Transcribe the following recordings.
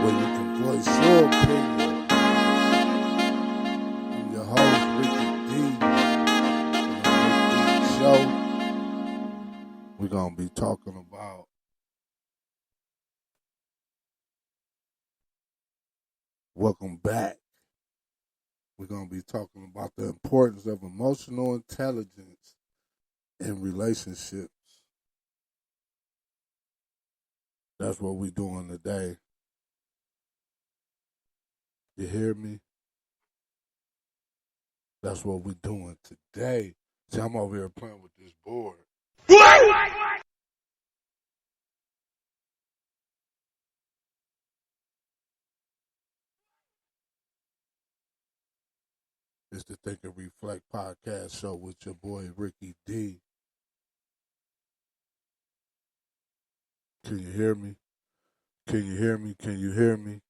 where you can voice your opinion. I'm your host, Ricky D. On the show, we're going to be talking about welcome back. We're going to be talking about the importance of emotional intelligence in relationships. That's what we're doing today. You hear me? That's what we're doing today. See, I'm over here playing with this board. It's the Think and Reflect podcast show with your boy Ricky D. Can you hear me? Can you hear me? Can you hear me?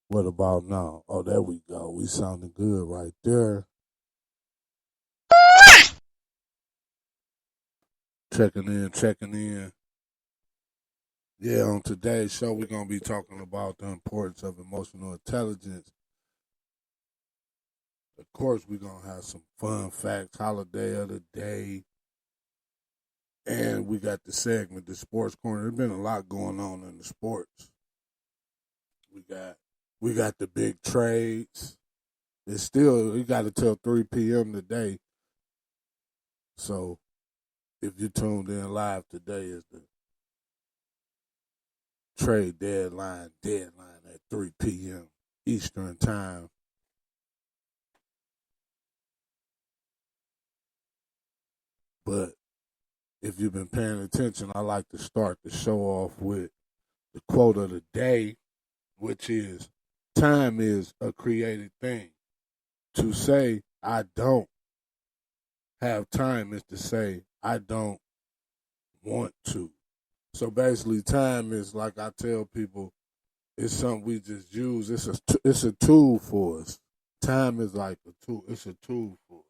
What about now? Oh, there we go. We sounding good right there. Checking in, checking in. Yeah, on today's show, we're going to be talking about the importance of emotional intelligence. Of course, we're going to have some fun facts, holiday of the day. And we got the segment, the sports corner. There's been a lot going on in the sports. We got the big trades. It's still, we got until 3 p.m. today. So if you tuned in live, today is the trade deadline at 3 p.m. Eastern time. But if you've been paying attention, I like to start the show off with the quote of the day, which is, time is a created thing. To say, I don't have time is to say, I don't want to. So basically, time is, like I tell people, it's something we just use. It's a tool for us. Time is like a tool. It's a tool for us.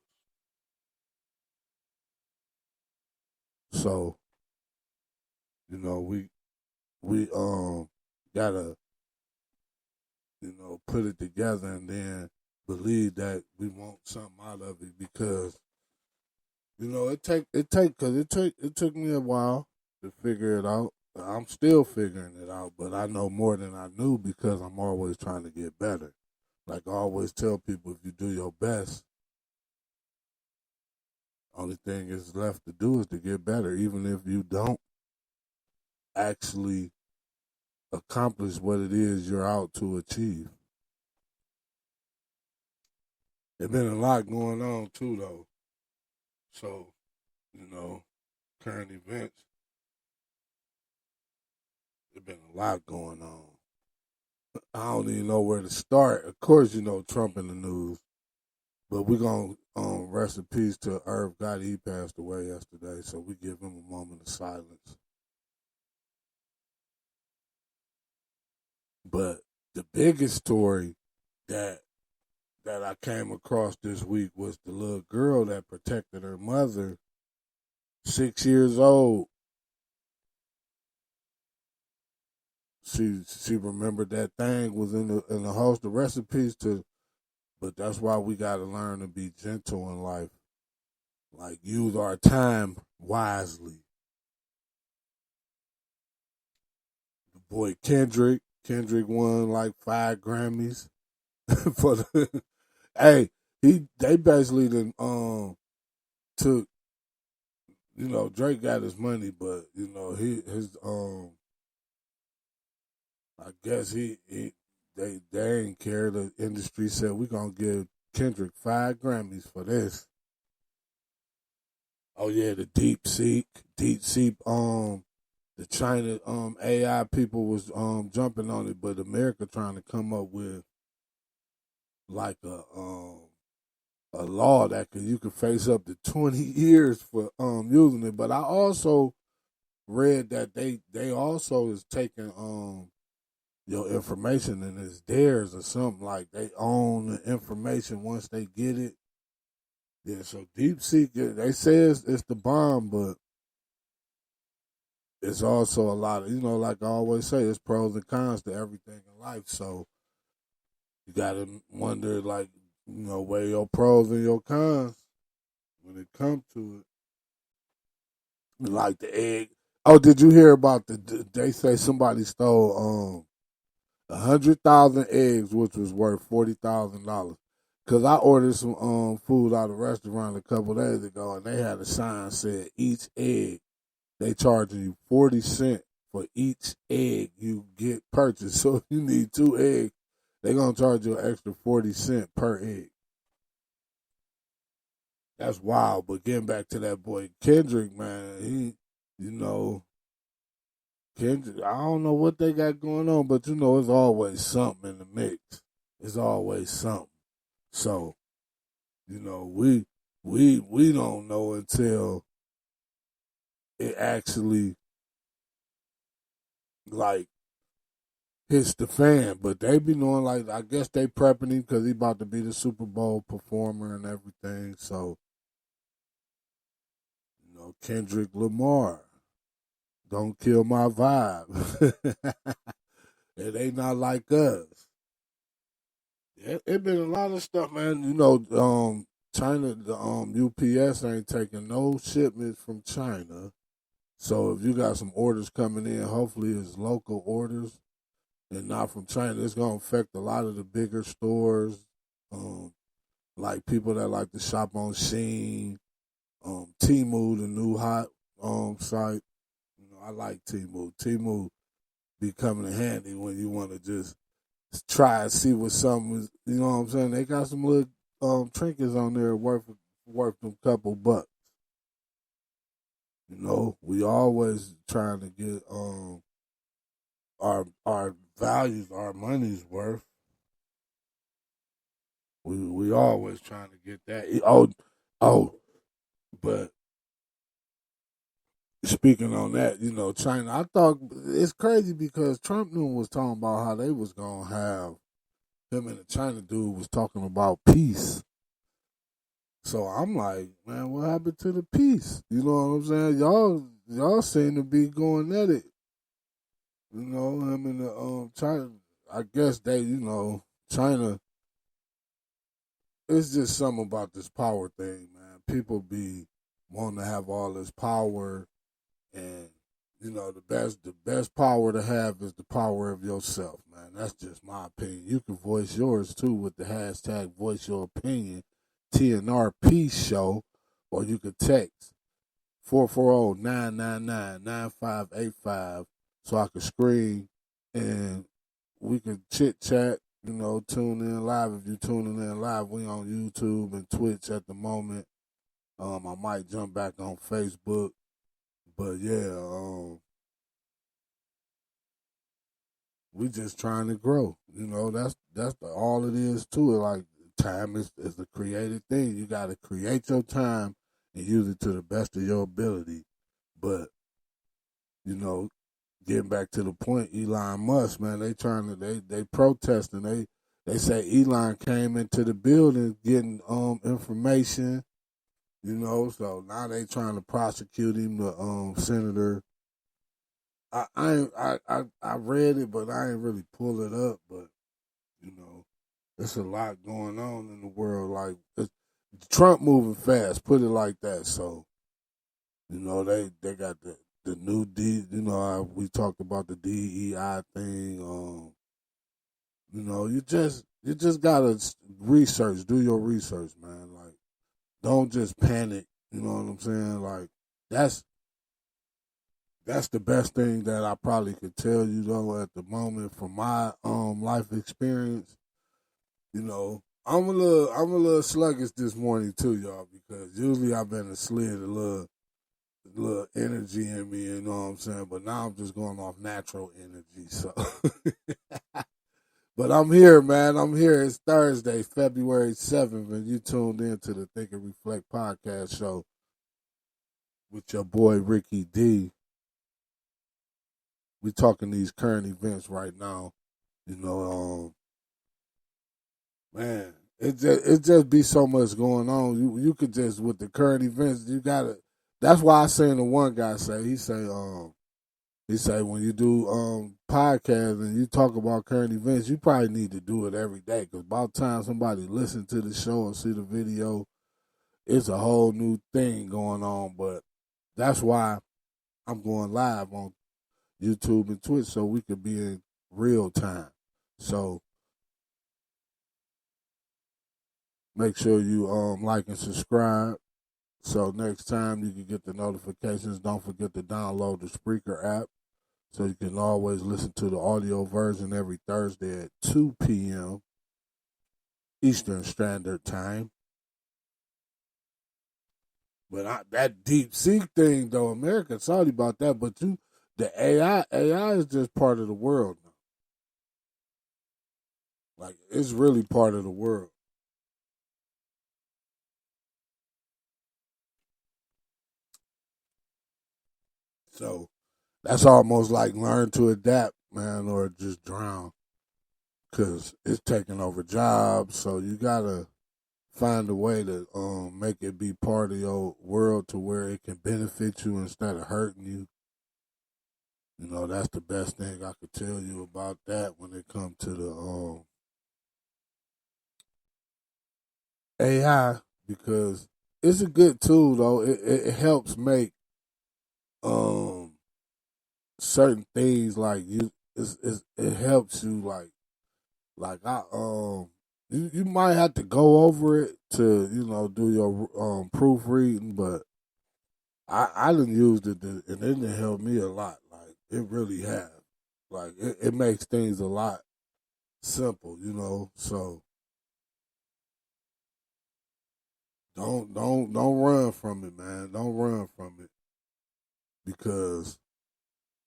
So, we gotta, put it together and then believe that we want something out of it, because it took me a while to figure it out. I'm still figuring it out, but I know more than I knew because I'm always trying to get better. Like I always tell people, if you do your best, only thing is left to do is to get better, even if you don't actually accomplish what it is you're out to achieve. There's been a lot going on too, though. So, current events, there's been a lot going on. I don't even know where to start. Of course, Trump in the news, but we're going to rest in peace to Irv Gotti. He passed away yesterday, so we give him a moment of silence. But the biggest story that I came across this week was the little girl that protected her mother, 6 years old. She remembered that thing was in the house. The recipes but that's why we got to learn to be gentle in life. Like, use our time wisely. The boy Kendrick won like 5 Grammys for the. Hey, they basically took. Drake got his money, but I guess they ain't care. The industry said, we're gonna give Kendrick 5 Grammys for this. Oh yeah, the deep seek, the China AI people was jumping on it, but America trying to come up with like a law that you could face up to 20 years for using it. But I also read that they also is taking your information and it's theirs or something, like they own the information once they get it. Yeah, so DeepSeek, they say it's the bomb, but it's also a lot of, like I always say, it's pros and cons to everything in life. So you gotta wonder, like, weigh your pros and your cons when it comes to it. Like the egg. Oh, did you hear about they say somebody stole 100,000 eggs, which was worth $40,000. Cause I ordered some food out of a restaurant a couple days ago, and they had a sign said each egg they charging you 40 cents for each egg you get purchased. So if you need 2 eggs, they gonna charge you an extra 40 cents per egg. That's wild. But getting back to that boy Kendrick, man, you know, Kendrick, I don't know what they got going on, but it's always something in the mix. It's always something. So, we don't know until it actually like hits the fan. But they be knowing, like, I guess they prepping him because he about to be the Super Bowl performer and everything. So, Kendrick Lamar, don't kill my vibe. It ain't not like us. It been a lot of stuff, man. China, the UPS ain't taking no shipments from China. So if you got some orders coming in, hopefully it's local orders and not from China. It's gonna affect a lot of the bigger stores, like people that like to shop on Shein, Temu, the new hot site. I like Temu. Temu be coming in handy when you want to just try and see what something is. You know what I'm saying? They got some little trinkets on there worth a couple bucks. We always trying to get our values, our money's worth. We always trying to get that. Oh, but speaking on that, China. I thought it's crazy because Trump was talking about how they was gonna have him and the China dude was talking about peace. So I'm like, man, what happened to the peace? You know what I'm saying? Y'all seem to be going at it. Him and the China. I guess they, China. It's just something about this power thing, man. People be wanting to have all this power, and the best power to have is the power of yourself, man. That's just my opinion. You can voice yours too with the hashtag voice your opinion, TNR Peace Show, or you could text 440-999-9585 so I can screen and we can chit chat, tune in live. If you're tuning in live, we on YouTube and Twitch at the moment. I might jump back on Facebook. But yeah, we just trying to grow. That's all it is to it. Like, time is a creative thing. You got to create your time and use it to the best of your ability. But getting back to the point, Elon Musk, man, they protesting. They say Elon came into the building getting information. So now they trying to prosecute him. The senator. I read it, but I ain't really pull it up. But there's a lot going on in the world. Like, Trump moving fast. Put it like that. So they got the new D. We talked about the DEI thing. You just gotta research. Do your research, man. Like, don't just panic. You know what I'm saying? Like, that's the best thing that I probably could tell you though at the moment from my life experience. I'm a little sluggish this morning too, y'all, because usually I've been asleep a little energy in me, you know what I'm saying? But now I'm just going off natural energy. So but I'm here, man. I'm here. It's Thursday, February 7th, and you tuned in to the Think and Reflect podcast show with your boy Ricky D. We talking these current events right now. Man, it just be so much going on. You could just with the current events, you gotta. That's why I seen the one guy say He say when you do podcasts and you talk about current events, you probably need to do it every day because by the time somebody listen to the show or see the video, it's a whole new thing going on. But that's why I'm going live on YouTube and Twitch so we could be in real time. So make sure you like and subscribe. So next time you can get the notifications. Don't forget to download the Spreaker app so you can always listen to the audio version every Thursday at 2 p.m. Eastern Standard Time. But that deep sea thing, though, America sorry about that. But the AI is just part of the world now. Like it's really part of the world. So that's almost like learn to adapt, man, or just drown, because it's taking over jobs. So you gotta find a way to make it be part of your world to where it can benefit you instead of hurting you. You know, that's the best thing I could tell you about that when it comes to the AI, because it's a good tool though. It helps make um certain things like it helps you like you might have to go over it to do your proofreading, but I done used it and it done helped me a lot. Like it really has. Like it makes things a lot simple, So don't run from it, man. Don't run from it because,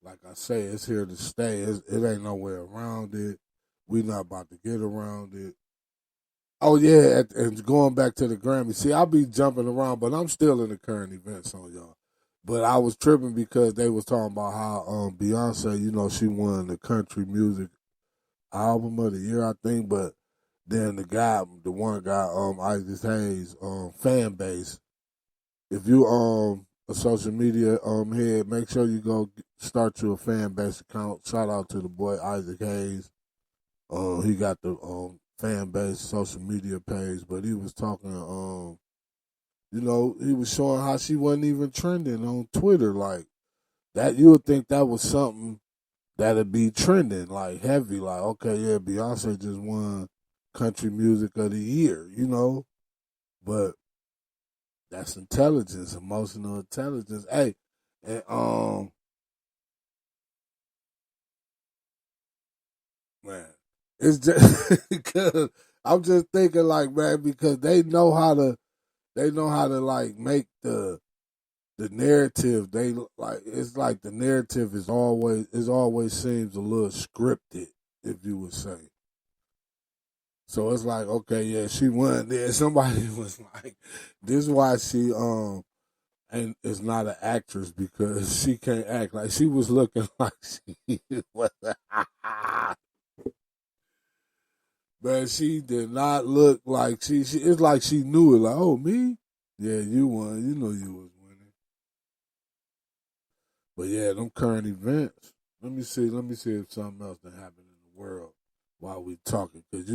like I say, it's here to stay. It ain't no way around it. We not about to get around it. Oh yeah, and going back to the Grammy. See, I'll be jumping around, but I'm still in the current events on y'all. But I was tripping because they was talking about how Beyonce, she won the country music album of the year, I think. But then the one guy, Isaac Hayes, fan base. If you a social media head, make sure you go start your fan base account. Shout out to the boy Isaac Hayes. He got the fan base social media page, but he was talking. He was showing how she wasn't even trending on Twitter like that. You would think that was something that'd be trending like heavy. Like, okay, yeah, Beyonce just won country music of the year, but that's intelligence, emotional intelligence. Hey, and man, it's just because I'm just thinking like, man, because they know how to like make the narrative. They like it's like the narrative is always seems a little scripted, if you would say. So it's like, okay, yeah, she won there. Somebody was like, this is why she and is not an actress because she can't act. Like she was looking like she was. But she did not look like she. It's like she knew it. Like, oh me, yeah, you won. You know you was winning. But yeah, them current events. Let me see. Let me see if something else that happened in the world while we talking. Because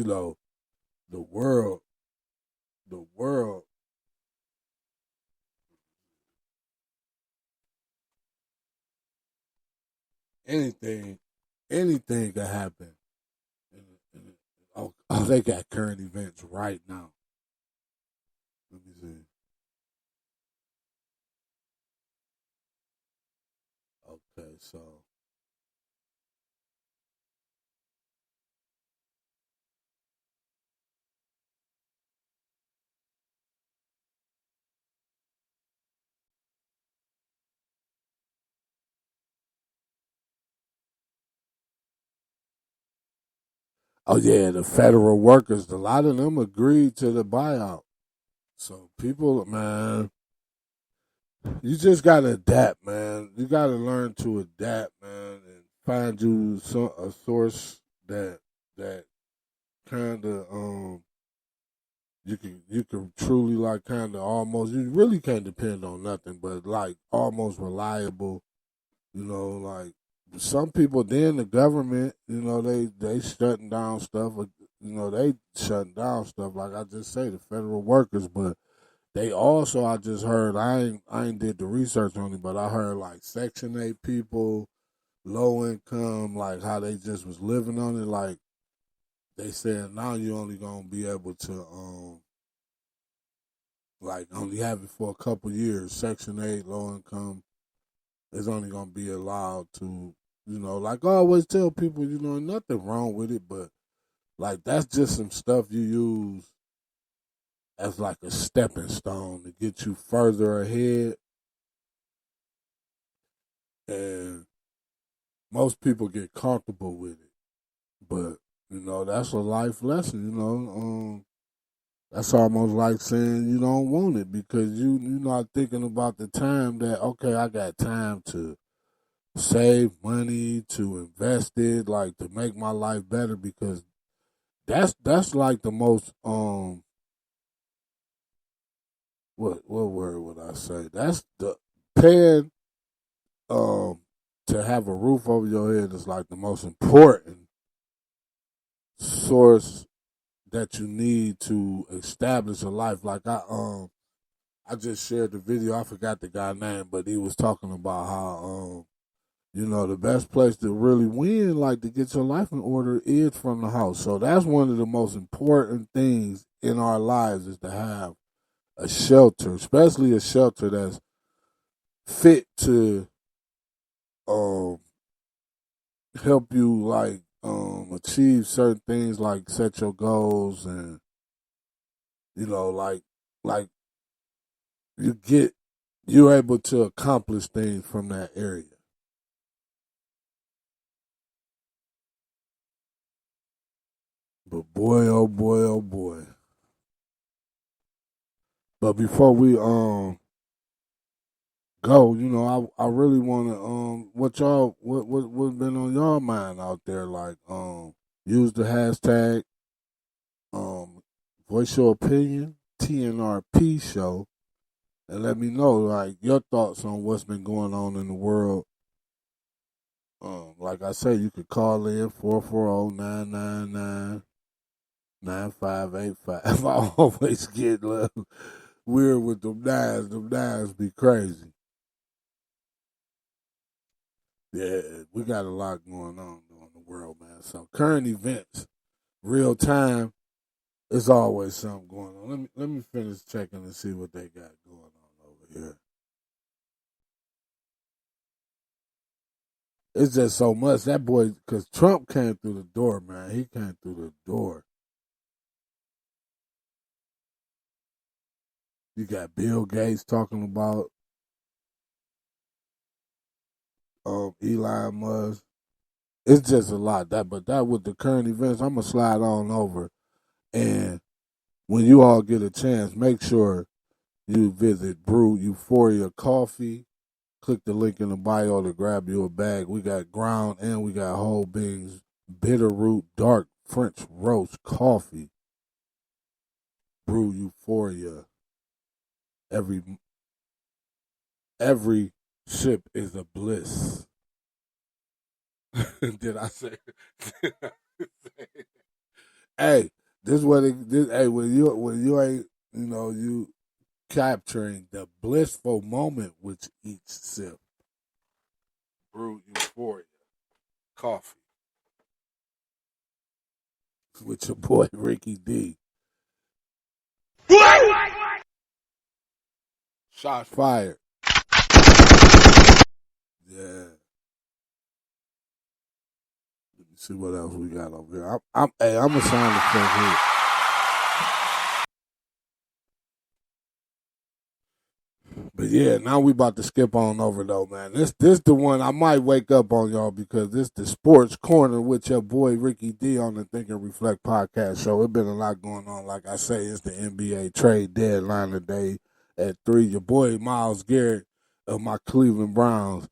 the world, the world. Anything, anything can happen. Oh, they got current events right now. Let me see. Okay, so oh yeah, the federal workers, a lot of them agreed to the buyout. So people, man, you just gotta adapt, man. You gotta learn to adapt, man, and find you a source that kind of you can truly like kind of almost you really can't depend on nothing, but like almost reliable, like some people, then the government, they shutting down stuff. They shutting down stuff, like I just say, the federal workers. But they also, I just heard, I ain't did the research on it, but I heard like Section 8 people, low income, like how they just was living on it. Like they said, now you only gonna be able to like only have it for a couple years. Section 8, low income is only gonna be allowed to, like I always tell people, nothing wrong with it, but like that's just some stuff you use as like a stepping stone to get you further ahead. And most people get comfortable with it. But, that's a life lesson. That's almost like saying you don't want it because you're not thinking about the time that, okay, I got time to save money, to invest it, like to make my life better, because that's like the most what word would I say? That's the paying to have a roof over your head is like the most important source that you need to establish a life. Like I just shared the video. I forgot the guy's name, but he was talking about how the best place to really win, like to get your life in order, is from the house. So that's one of the most important things in our lives, is to have a shelter, especially a shelter that's fit to um help you like achieve certain things, like set your goals, and like you're able to accomplish things from that area. But boy, oh boy, oh boy. But before we go, I really wanna what's been on your mind out there, like use the hashtag voice your opinion, TNRP show, and let me know like your thoughts on what's been going on in the world. Like I say, you could call in 440-999-9585. I always get weird with them nines. Them nines be crazy. Yeah, we got a lot going on in the world, man. So current events, real time, it's always something going on. Let me finish checking and see what they got going on over here. It's just so much. That boy, because Trump came through the door, man. He came through the door. You got Bill Gates talking about Elon Musk. It's just a lot. But that with the current events, I'm gonna slide on over. And when you all get a chance, make sure you visit Brew Euphoria Coffee. Click the link in the bio to grab you a bag. We got ground and we got whole beans, bitter root, dark French roast coffee. Brew Euphoria. Every sip is a bliss. Did I say? Did I say? Hey, this is what hey, when you ain't you capturing the blissful moment with each sip. Brew Euphoria Coffee with your boy Ricky D. Shots fired. Yeah. Let me see what else we got over here. I'm a sound effect here. But yeah, now we about to skip on over though, man. This the one I might wake up on y'all, because this the sports corner with your boy Ricky D on the Think and Reflect podcast show. It been a lot going on. Like I say, it's the NBA trade deadline today at 3. Your boy Miles Garrett of my Cleveland Browns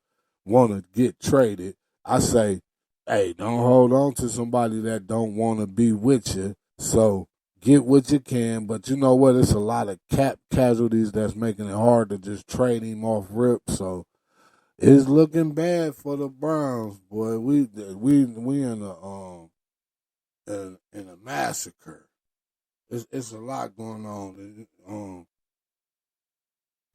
want to get traded. I say, hey, don't hold on to somebody that don't want to be with you. So get what you can, but you know what? It's a lot of cap casualties that's making it hard to just trade him off rip. So It's looking bad for the Browns, boy. We in a massacre. It's a lot going on.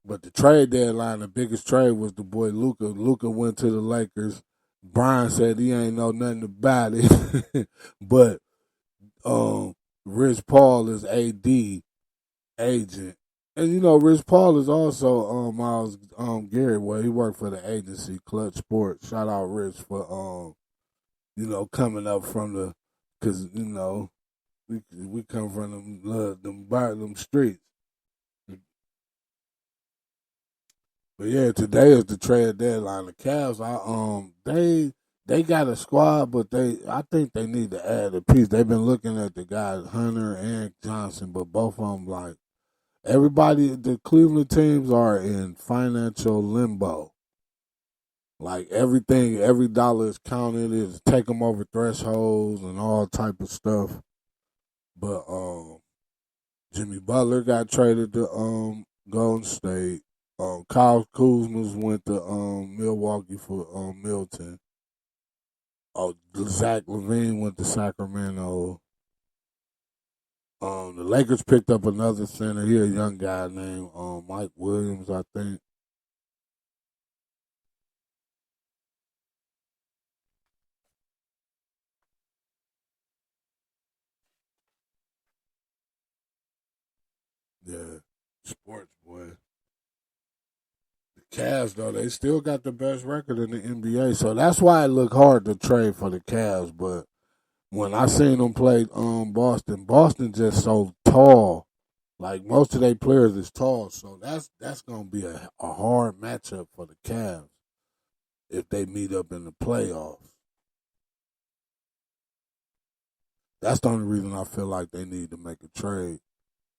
But the trade deadline, the biggest trade was the boy Luca. Luca went to the Lakers. Brian said he ain't know nothing about it, but um, Rich Paul is AD agent, and you know Rich Paul is also Miles Garrett, where he worked for the agency Clutch Sports. Shout out Rich for coming up from the, because we come from them streets. But yeah, today is the trade deadline. The Cavs, they got a squad, but I think they need to add a piece. They've been looking at the guys Hunter and Johnson, but both of them like everybody. The Cleveland teams are in financial limbo. Like everything, every dollar is counted. Is take them over thresholds and all type of stuff. But Jimmy Butler got traded to Golden State. Kyle Kuzma went to Milwaukee for Milton. Oh, Zach LaVine went to Sacramento. The Lakers picked up another center here, a young guy named Mike Williams, I think. Yeah, sports boy. The Cavs though, they still got the best record in the NBA, so that's why it looked hard to trade for the Cavs. But when I seen them play Boston just so tall. Like most of their players is tall, so that's gonna be a hard matchup for the Cavs if they meet up in the playoffs. That's the only reason I feel like they need to make a trade.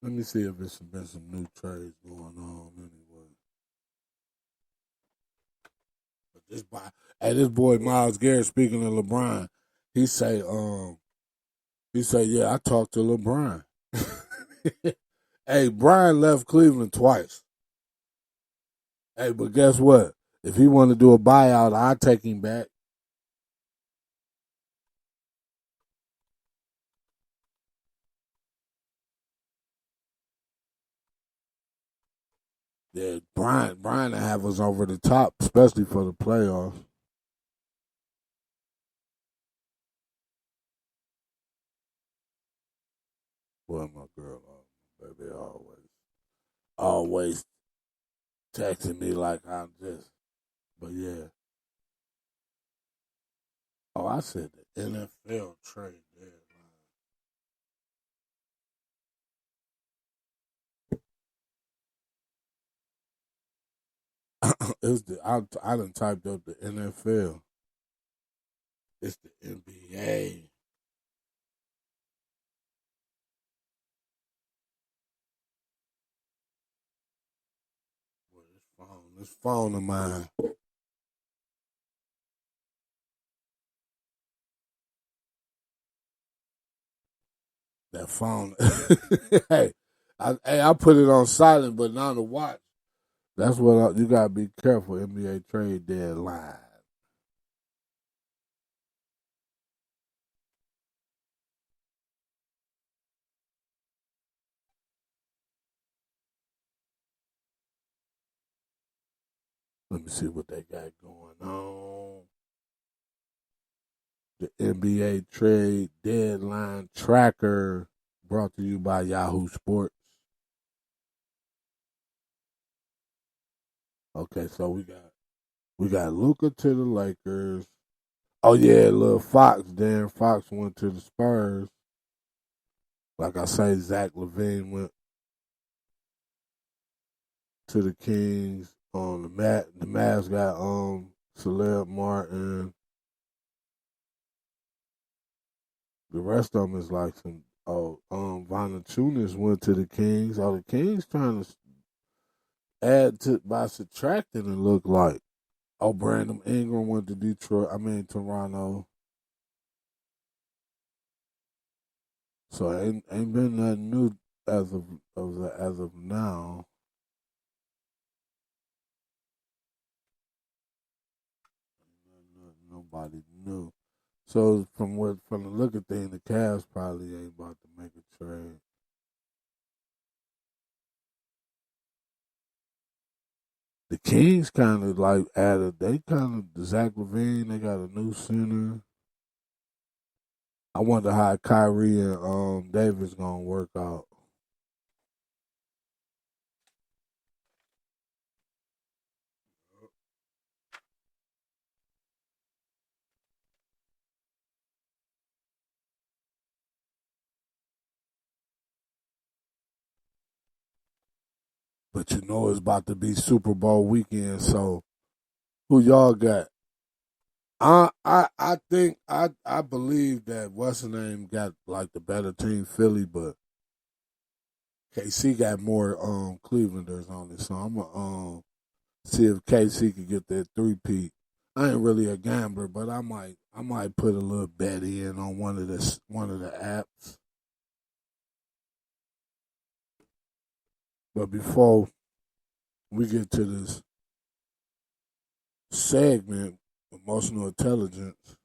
Let me see if it's been some new trades going on anyway. But this boy Miles Garrett, speaking of LeBron, he say yeah, I talked to LeBron. Hey, Brian left Cleveland twice. Hey, but guess what? If he want to do a buyout, I'll take him back. Yeah, Brian have us over the top, especially for the playoffs. Well, my girl, baby, always texting me like I'm just. But yeah. Oh, I said the NFL trade deadline. It's I done typed up the NFL. It's the NBA. Boy, this phone of mine. That phone. I put it on silent, but now to watch. That's what you gotta be careful. NBA trade deadline. Let me see what they got going on. The NBA trade deadline tracker brought to you by Yahoo Sports. Okay, so we got Luca to the Lakers. Oh yeah, little Fox. Darren Fox went to the Spurs. Like I say, Zach LaVine went to the Kings. The Mavs got Celeb Martin. The rest of them is like some. Oh, Valanciunas went to the Kings. Oh, the Kings trying to add to by subtracting. It look like. Oh, Brandon Ingram went to Detroit. I mean Toronto. So ain't been nothing new as of now. nobody knew. So from the look of things, the Cavs probably ain't about to make a trade. The Kings kind of like added. They kind of Zach LaVine. They got a new center. I wonder how Kyrie and Davis gonna work out. But you know it's about to be Super Bowl weekend. So who y'all got? I think I believe that what's the name got like the better team, Philly, but KC got more Clevelanders on it. So I'm gonna see if KC can get that three-peat. I ain't really a gambler, but I might put a little bet in on one of the apps. But before we get to this segment, emotional intelligence,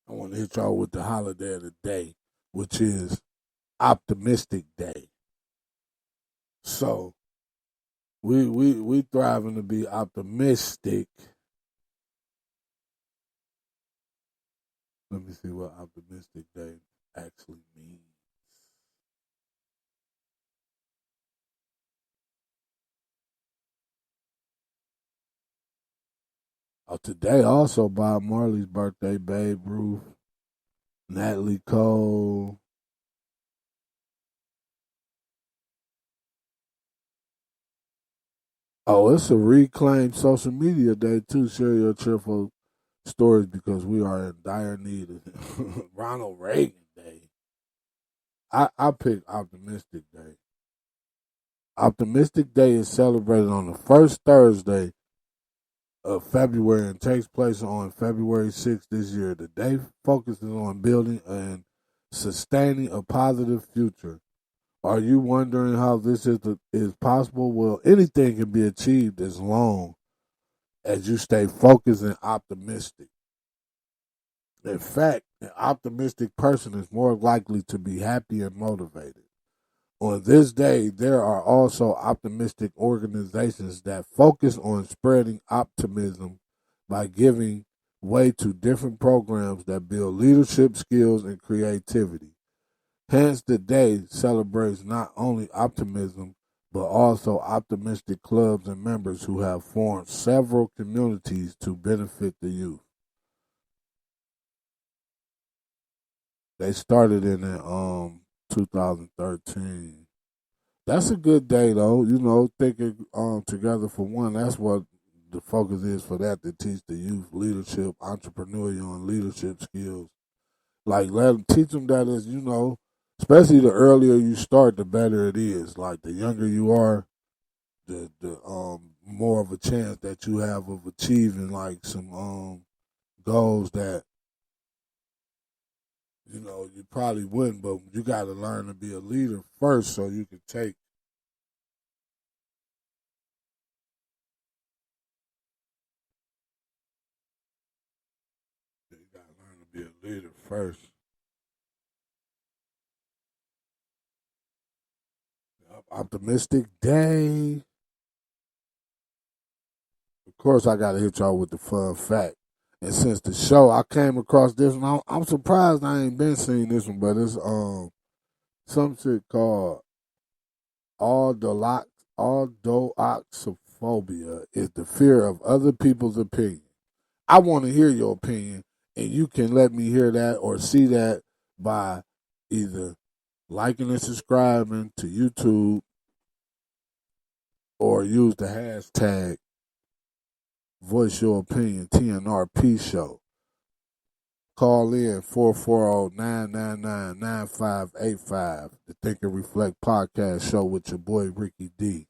I want to hit y'all with the holiday of the day, which is Optimistic Day. So we thriving to be optimistic. Let me see what Optimistic Day actually means. Oh, today also Bob Marley's birthday, Babe Ruth, Natalie Cole. Oh, it's a reclaimed social media day too. Share your cheerful stories because we are in dire need of Ronald Reagan Day. I pick Optimistic Day. Optimistic Day is celebrated on the first Thursday of February and takes place on February 6th this year. The day focuses on building and sustaining a positive future. Are you wondering how this is possible? Well, anything can be achieved as long as you stay focused and optimistic. In fact, an optimistic person is more likely to be happy and motivated. On this day, there are also optimistic organizations that focus on spreading optimism by giving way to different programs that build leadership skills and creativity. Hence, the day celebrates not only optimism, but also optimistic clubs and members who have formed several communities to benefit the youth. They started in 2013. That's a good day though. Thinking together for one. That's what the focus is for that, to teach the youth leadership, entrepreneurial and leadership skills. Like let them teach them that is, especially the earlier you start, the better it is. Like the younger you are, the more of a chance that you have of achieving like some goals that you probably wouldn't, but you got to learn to be a leader first so you can take. You got to learn to be a leader first. Optimistic day. Of course, I got to hit y'all with the fun fact. And since the show, I came across this one. I'm surprised I ain't been seeing this one, but it's some shit called Aldolox aldoxophobia is the fear of other people's opinion. I want to hear your opinion, and you can let me hear that or see that by either liking and subscribing to YouTube or use the hashtag Voice Your Opinion TNRP Show. Call in 440-999-9585. The Think and Reflect podcast show with your boy Ricky D.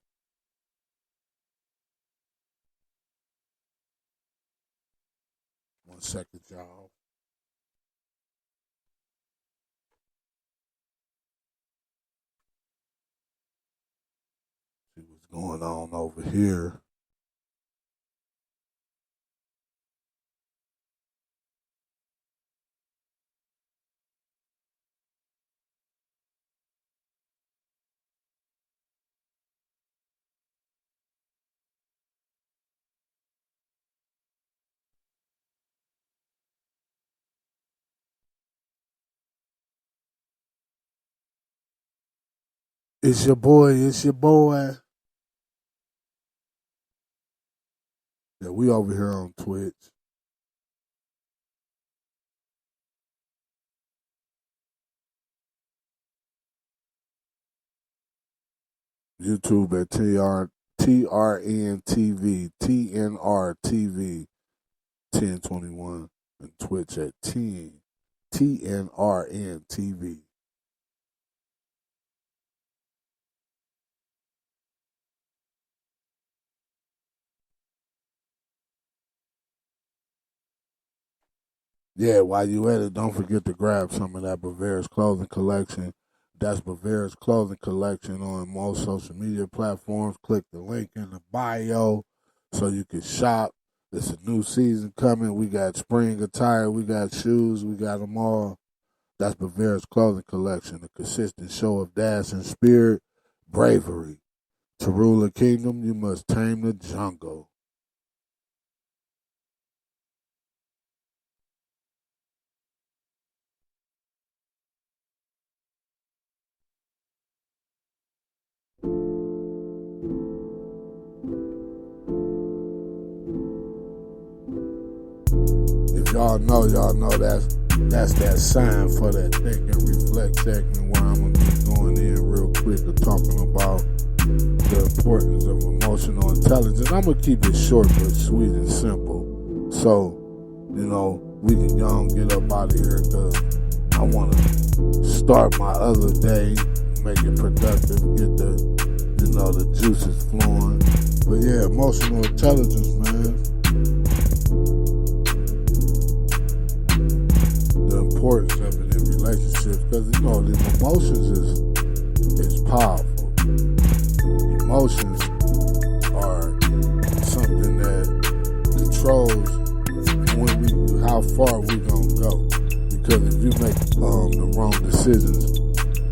One second, y'all. See what's going on over here. It's your boy. It's your boy. Yeah, we over here on Twitch, YouTube at TRN TV, TNR TV 1021, and Twitch at 10 TNRN TV. Yeah, while you at it, don't forget to grab some of that Bavaria's clothing collection. That's Bavaria's clothing collection on most social media platforms. Click the link in the bio so you can shop. It's a new season coming. We got spring attire, we got shoes, we got them all. That's Bavaria's clothing collection, a consistent show of dash and spirit, bravery. To rule a kingdom, you must tame the jungle. If y'all know that's that sign for that think and reflect segment where I'm gonna be going in real quick and talking about the importance of emotional intelligence. I'm gonna keep it short but sweet and simple. So, we can y'all get up out of here because I wanna start my other day, make it productive, get the juices flowing. But yeah, emotional intelligence, man. The importance of it in relationships, because the emotions is powerful. Emotions are something that controls how far we gonna go. Because if you make the wrong decisions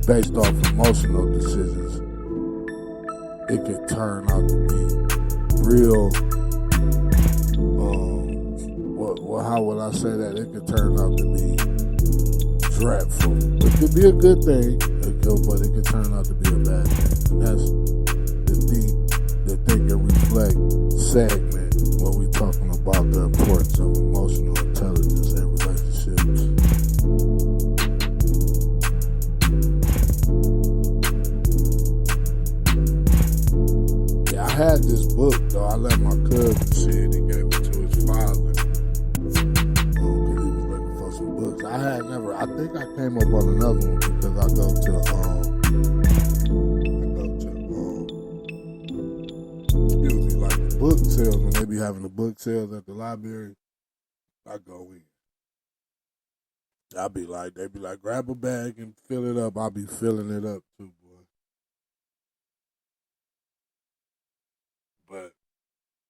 based off emotional decisions, it could turn out to be real. How would I say that? It could turn out to be dreadful. It could be a good thing, but it could turn out to be a bad thing. And that's the think and reflect segment where we're talking about the importance of emotional intelligence in relationships. Yeah, I had this book though. I let my cousin see it. He gave it to his father. I think I came up on another one because I go to excuse me, like the book sales, when they be having the book sales at the library, I go in. They be like, grab a bag and fill it up. I'll be filling it up too, boy. But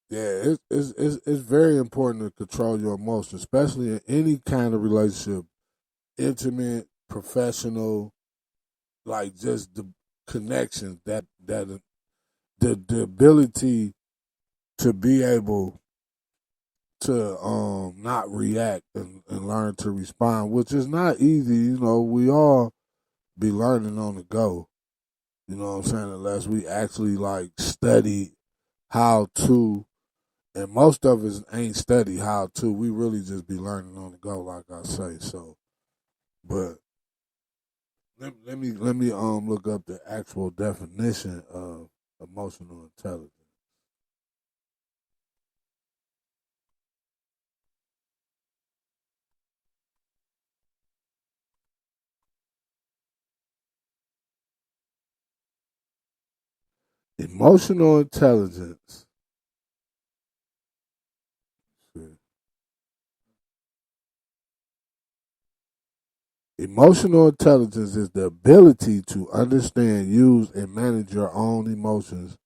yeah, it's very important to control your emotions, especially in any kind of relationship, intimate, professional, like just the connections that the ability to be able to not react and learn to respond, which is not easy. We all be learning on the go. You know what I'm saying? Unless we actually like study how to, and most of us ain't study how to. We really just be learning on the go, like I say. So, but let me look up the actual definition of emotional intelligence. Emotional intelligence. Emotional intelligence is the ability to understand, use, and manage your own emotions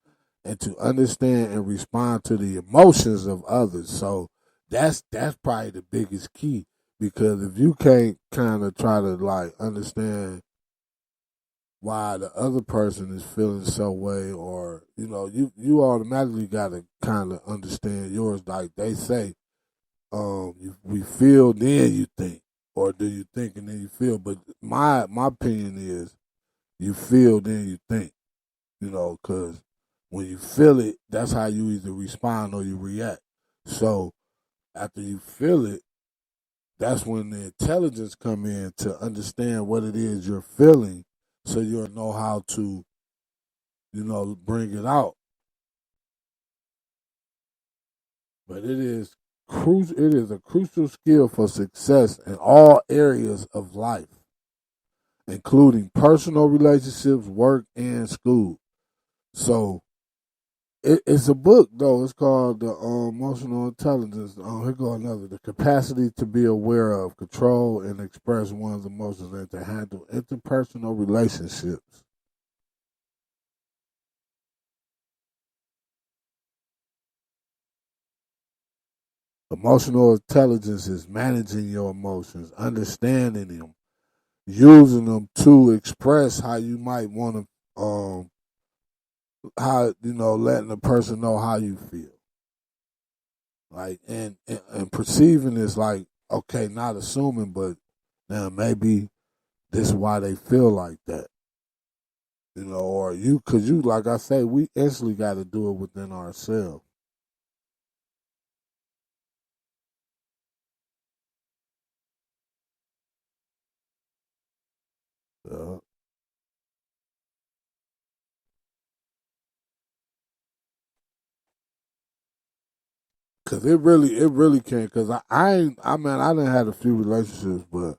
and to understand and respond to the emotions of others. So that's probably the biggest key, because if you can't kind of try to like understand why the other person is feeling so way, or you automatically got to kind of understand yours. Like they say, we feel then you think, or do you think and then you feel? But my opinion is you feel then you think. because when you feel it, that's how you either respond or you react. So after you feel it, that's when the intelligence come in to understand what it is you're feeling, so you'll know how to, bring it out. But it is crucial. It is a crucial skill for success in all areas of life, including personal relationships, work, and school. So it's a book though. It's called the Emotional Intelligence. Here go another: the capacity to be aware of, control, and express one's emotions, and to handle interpersonal relationships. Emotional intelligence is managing your emotions, understanding them, using them to express how you might want to, how letting the person know how you feel, like and perceiving is like, okay, not assuming, but now maybe this is why they feel like that, or because you, like I say, we instantly got to do it within ourselves. Uh, Cause it really can. Cause I ain't, I mean, I done had a few relationships, but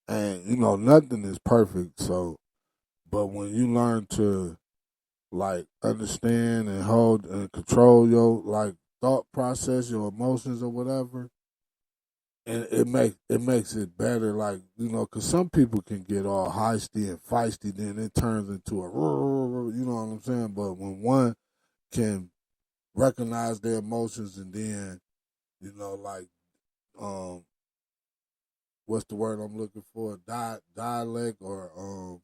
and nothing is perfect. So, but when you learn to like understand and hold and control your like thought process, your emotions or whatever, and it makes it better. Like cause some people can get all heisty and feisty, then it turns into a you know what I'm saying. But when one can recognize their emotions and then like um what's the word I'm looking for? Dialect or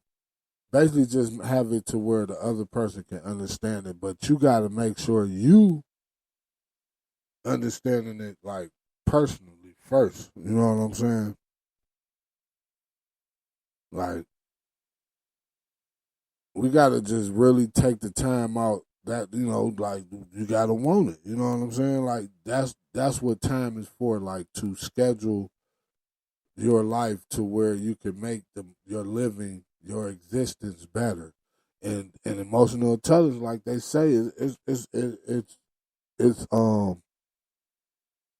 basically just have it to where the other person can understand it. But you got to make sure you understanding it like personally first. You know what I'm saying? Like we got to just really take the time out that like you got to want it. You know what I'm saying? Like that's what time is for. Like to schedule your life to where you can make your living, your existence better. And emotional intelligence, like they say, it's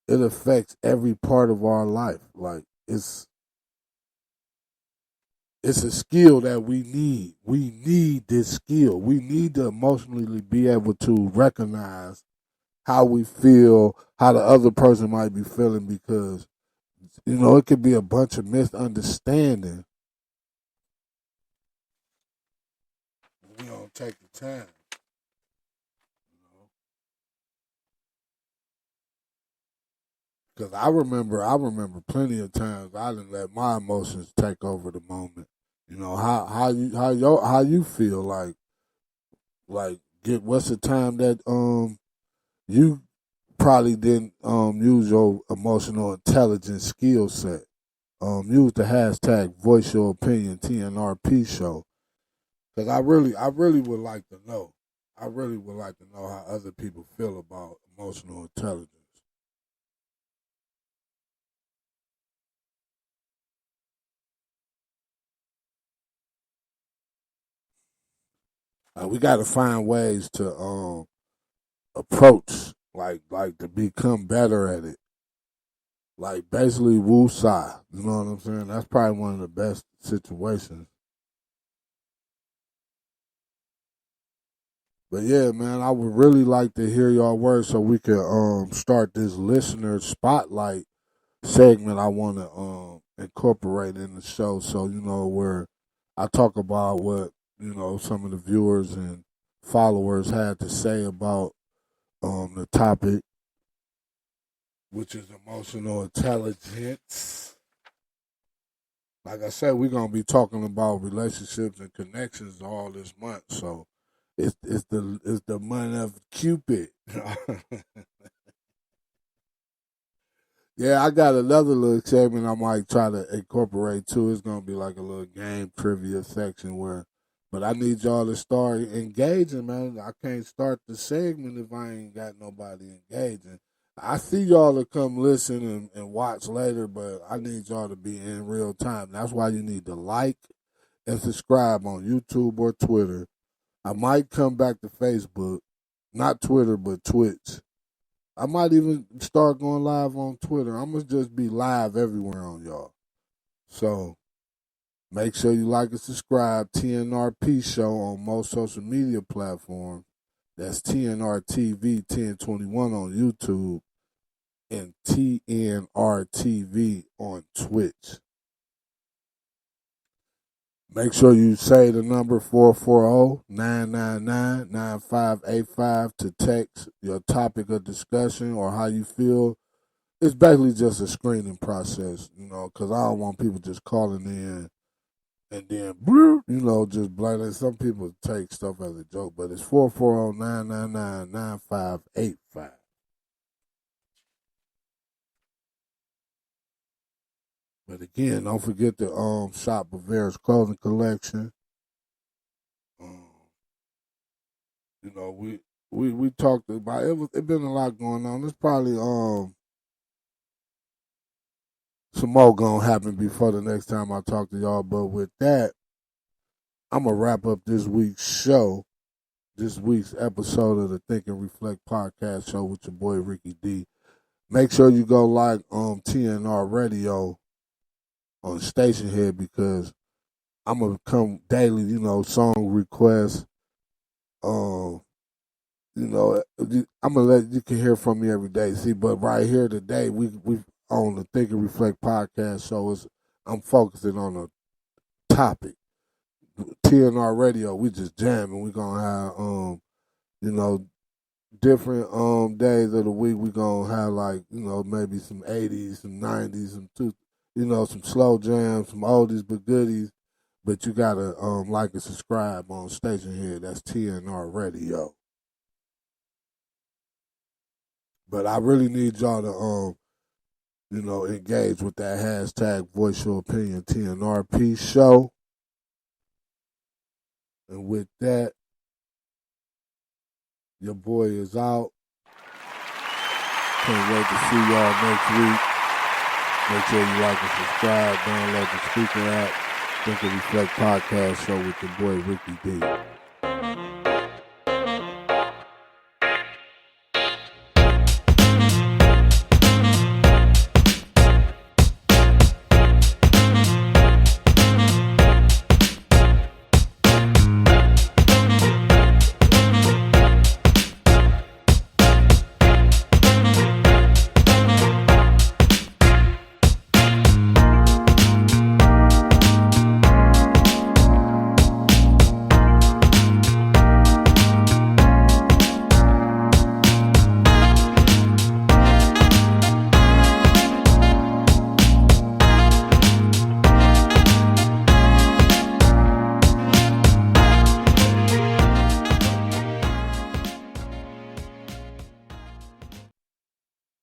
it affects every part of our life. Like it's a skill that we need. We need this skill. We need to emotionally be able to recognize how we feel, how the other person might be feeling, because it could be a bunch of misunderstanding. We don't take the time. Cause I remember plenty of times I didn't let my emotions take over the moment. How you feel like get what's the time that you probably didn't use your emotional intelligence skill set. Use the hashtag voice your opinion TNRP show. Cause I really would like to know. I really would like to know how other people feel about emotional intelligence. We got to find ways to approach, like to become better at it. Like basically woo sa. You know what I'm saying? That's probably one of the best situations. But yeah, man, I would really like to hear y'all words so we can start this listener spotlight segment I wanna incorporate in the show. So, where I talk about what, some of the viewers and followers had to say about the topic, which is emotional intelligence. Like I said, we're gonna be talking about relationships and connections all this month. So it's the month of Cupid. Yeah, I got another little segment I might try to incorporate too. It's gonna be like a little game trivia section where But I need y'all to start engaging, man. I can't start the segment if I ain't got nobody engaging. I see y'all to come listen and watch later, but I need y'all to be in real time. That's why you need to like and subscribe on YouTube or Twitter. I might come back to Facebook, not Twitter, but Twitch. I might even start going live on Twitter. I'm going to just be live everywhere on y'all. So make sure you like and subscribe. TNRP Show on most social media platforms. That's TNRTV 1021 on YouTube and TNRTV on Twitch. Make sure you say the number 440-999-9585 to text your topic of discussion or how you feel. It's basically just a screening process, because I don't want people just calling in and then, just blaming. Some people take stuff as a joke, but it's 440-999-9585. But again, don't forget to shop Bavaria's clothing collection. We talked about it. It been a lot going on. There's probably some more gonna happen before the next time I talk to y'all. But with that, I'm gonna wrap up this week's show, this week's episode of the Think and Reflect podcast show with your boy Ricky D. Make sure you go like TNR Radio on Station Head because I'm gonna come daily, song requests. I'm gonna let you can hear from me every day. See, but right here today, we on the Think and Reflect podcast show I'm focusing on a topic. TNR Radio, we just jamming. We gonna have different days of the week. We gonna have maybe some 80s, some 90s, some slow jams, some oldies but goodies. But you gotta like and subscribe on Station here. That's TNR Radio. But I really need y'all to engage with that hashtag Voice Your Opinion TNRP show. And with that, your boy is out. Can't wait to see y'all next week. Make sure you like and subscribe. Download the Speaker app. Think and Reflect podcast show with your boy Ricky D.